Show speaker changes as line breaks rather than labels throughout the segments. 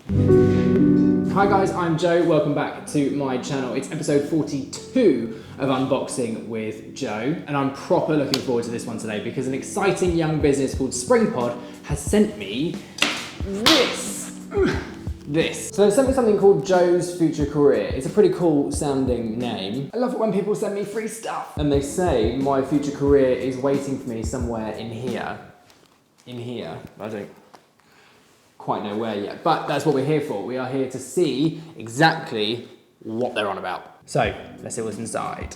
Hi guys, I'm Joe, welcome back to my channel. It's episode 42 of Unboxing with Joe, and I'm proper looking forward to this one today because an exciting young business called Springpod has sent me this. So they've sent me something called Joe's Future Career. It's a pretty cool sounding name. I love it when people send me free stuff. And they say my future career is waiting for me somewhere in here. I don't quite know where yet, but that's what we're here for. We are here to see exactly what they're on about. So let's see what's inside.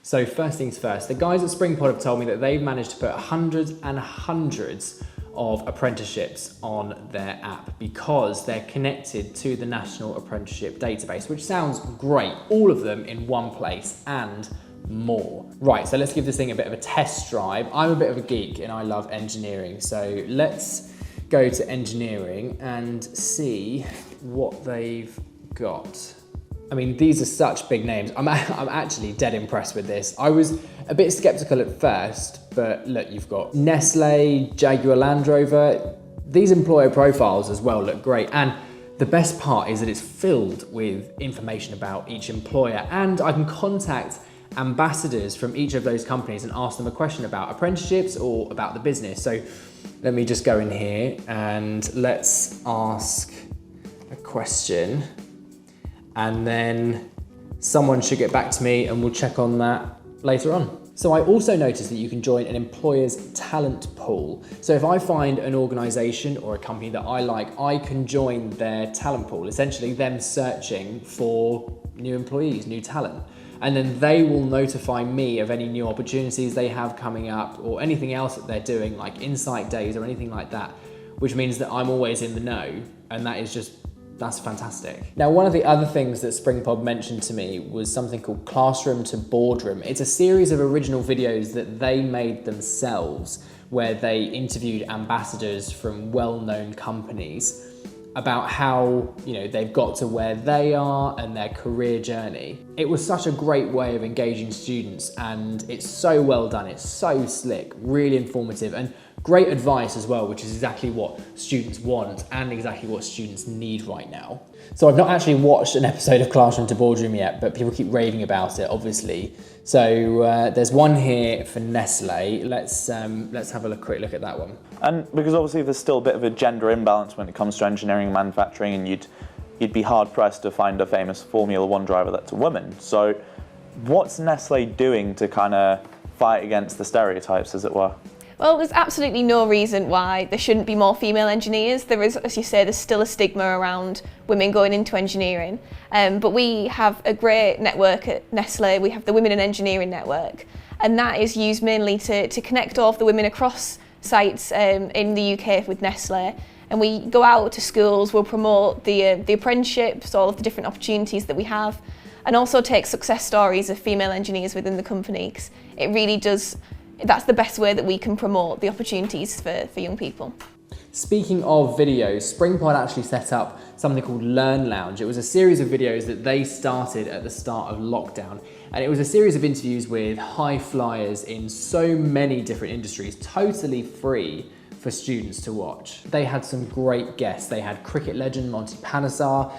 So first things first, the guys at Springpod have told me that they've managed to put hundreds and hundreds of apprenticeships on their app because they're connected to the National Apprenticeship Database, which sounds great. All of them in one place and more. Right, so let's give this thing a bit of a test drive. I'm a bit of a geek and I love engineering. So let's go to engineering and see what they've got. I mean, these are such big names. I'm actually dead impressed with this. I was a bit skeptical at first, but look, you've got Nestle, Jaguar Land Rover. These employer profiles as well look great. And the best part is that it's filled with information about each employer, and I can contact ambassadors from each of those companies and ask them a question about apprenticeships or about the business. So let me just go in here and let's ask a question, and then someone should get back to me and we'll check on that later on. So I also noticed that you can join an employer's talent pool. So if I find an organization or a company that I like, I can join their talent pool, essentially them searching for new employees, new talent. And then they will notify me of any new opportunities they have coming up or anything else that they're doing, like insight days or anything like that, which means that I'm always in the know, and that's fantastic. Now, one of the other things that Springpod mentioned to me was something called Classroom to Boardroom. It's a series of original videos that they made themselves where they interviewed ambassadors from well-known companies about how, they've got to where they are and their career journey. It was such a great way of engaging students, and it's so well done. It's so slick, really informative, and great advice as well, which is exactly what students want and exactly what students need right now. So I've not actually watched an episode of Classroom to Boardroom yet, but people keep raving about it, obviously. So there's one here for Nestle. Let's have a quick look at that one.
And because obviously there's still a bit of a gender imbalance when it comes to engineering and manufacturing, and you'd be hard pressed to find a famous Formula One driver that's a woman. So what's Nestle doing to kind of fight against the stereotypes, as it were?
Well, there's absolutely no reason why there shouldn't be more female engineers. There is, as you say, there's still a stigma around women going into engineering. But we have a great network at Nestle. We have the Women in Engineering Network, and that is used mainly to connect all of the women across sites in the UK with Nestle. And we go out to schools, we'll promote the apprenticeships, all of the different opportunities that we have, and also take success stories of female engineers within the company, because it really does. That's the best way that we can promote the opportunities for young people.
Speaking of videos, Springpod actually set up something called Learn Lounge. It was a series of videos that they started at the start of lockdown. And it was a series of interviews with high flyers in so many different industries, totally free for students to watch. They had some great guests. They had cricket legend Monty Panesar,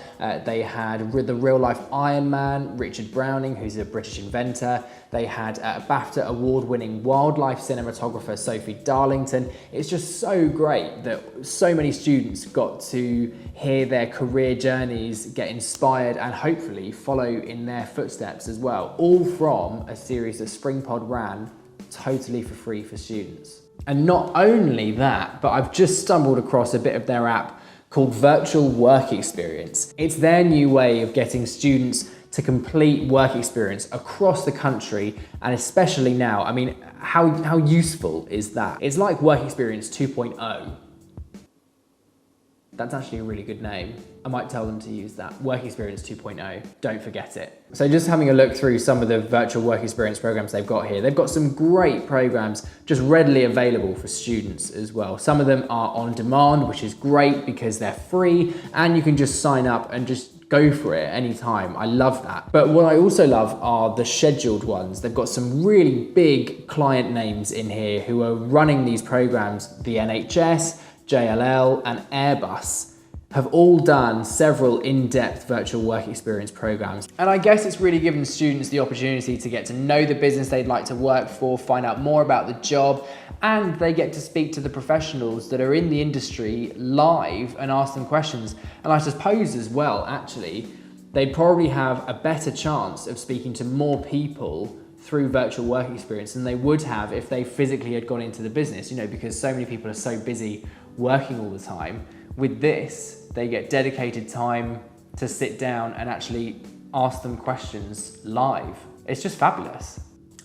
they had the real-life Iron Man, Richard Browning, who's a British inventor. They had BAFTA award-winning wildlife cinematographer Sophie Darlington. It's just so great that so many students got to hear their career journeys, get inspired, and hopefully follow in their footsteps as well, all from a series that Springpod ran totally for free for students. And not only that, but I've just stumbled across a bit of their app called Virtual Work Experience. It's their new way of getting students to complete work experience across the country, and especially now. I mean, how useful is that? It's like Work Experience 2.0. That's actually a really good name. I might tell them to use that. Work Experience 2.0, don't forget it. So just having a look through some of the virtual work experience programs they've got here, they've got some great programs just readily available for students as well. Some of them are on demand, which is great because they're free and you can just sign up and just go for it anytime. I love that. But what I also love are the scheduled ones. They've got some really big client names in here who are running these programs, the NHS, JLL and Airbus. have all done several in-depth virtual work experience programs. And I guess it's really given students the opportunity to get to know the business they'd like to work for, find out more about the job, and they get to speak to the professionals that are in the industry live and ask them questions. And I suppose as well, actually, they'd probably have a better chance of speaking to more people through virtual work experience than they would have if they physically had gone into the business, because so many people are so busy working all the time. With this, they get dedicated time to sit down and actually ask them questions live. It's just fabulous.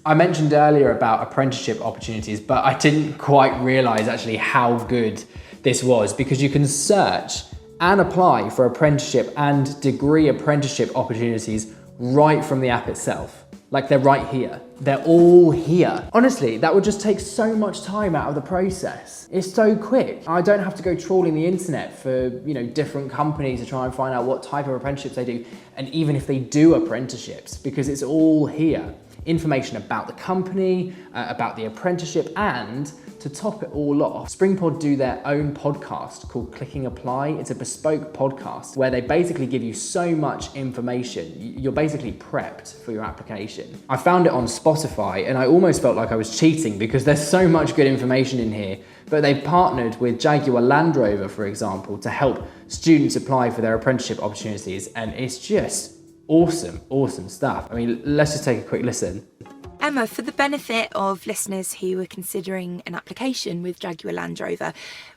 I mentioned earlier about apprenticeship opportunities, but I didn't quite realize actually how good this was, because you can search and apply for apprenticeship and degree apprenticeship opportunities right from the app itself. Like, they're right here. They're all here. Honestly, that would just take so much time out of the process. It's so quick. I don't have to go trawling the internet for, different companies to try and find out what type of apprenticeships they do, and even if they do apprenticeships, because it's all here. Information about the company, about the apprenticeship, and to top it all off, Springpod do their own podcast called Clicking Apply. It's a bespoke podcast where they basically give you so much information. You're basically prepped for your application. I found it on Spotify and I almost felt like I was cheating because there's so much good information in here, but they've partnered with Jaguar Land Rover, for example, to help students apply for their apprenticeship opportunities, and it's just awesome stuff. I mean, let's just take a quick listen.
Emma, for the benefit of listeners who are considering an application with Jaguar Land Rover,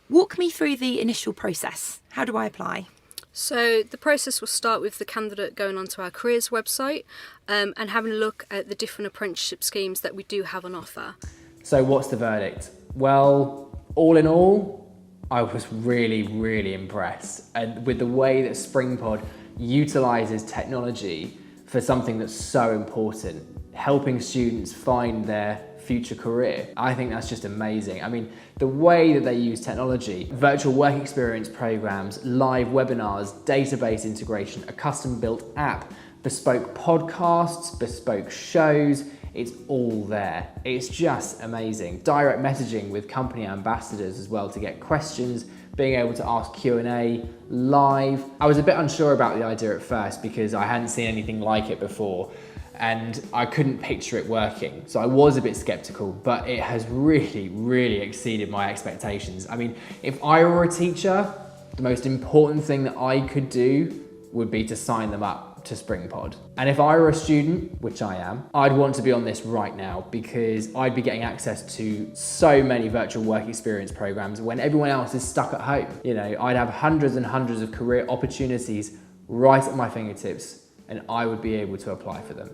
walk me through the initial process. How do I apply?
So the process will start with the candidate going onto our careers website and having a look at the different apprenticeship schemes that we do have on offer.
So what's the verdict? Well, all in all, I was really impressed with the way that Springpod utilises technology for something that's so important, helping students find their future career. I think that's just amazing. I mean, the way that they use technology, virtual work experience programs, live webinars, database integration, a custom built app, bespoke podcasts, bespoke shows, it's all there. It's just amazing. Direct messaging with company ambassadors as well to get questions, being able to ask Q&A live. I was a bit unsure about the idea at first because I hadn't seen anything like it before and I couldn't picture it working. So I was a bit skeptical, but it has really exceeded my expectations. I mean, if I were a teacher, the most important thing that I could do would be to sign them up to Springpod. And if I were a student, which I am, I'd want to be on this right now because I'd be getting access to so many virtual work experience programs when everyone else is stuck at home. I'd have hundreds and hundreds of career opportunities right at my fingertips and I would be able to apply for them.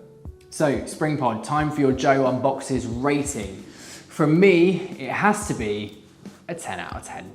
So Springpod, time for your Joe Unboxes rating. From me, it has to be a 10 out of 10.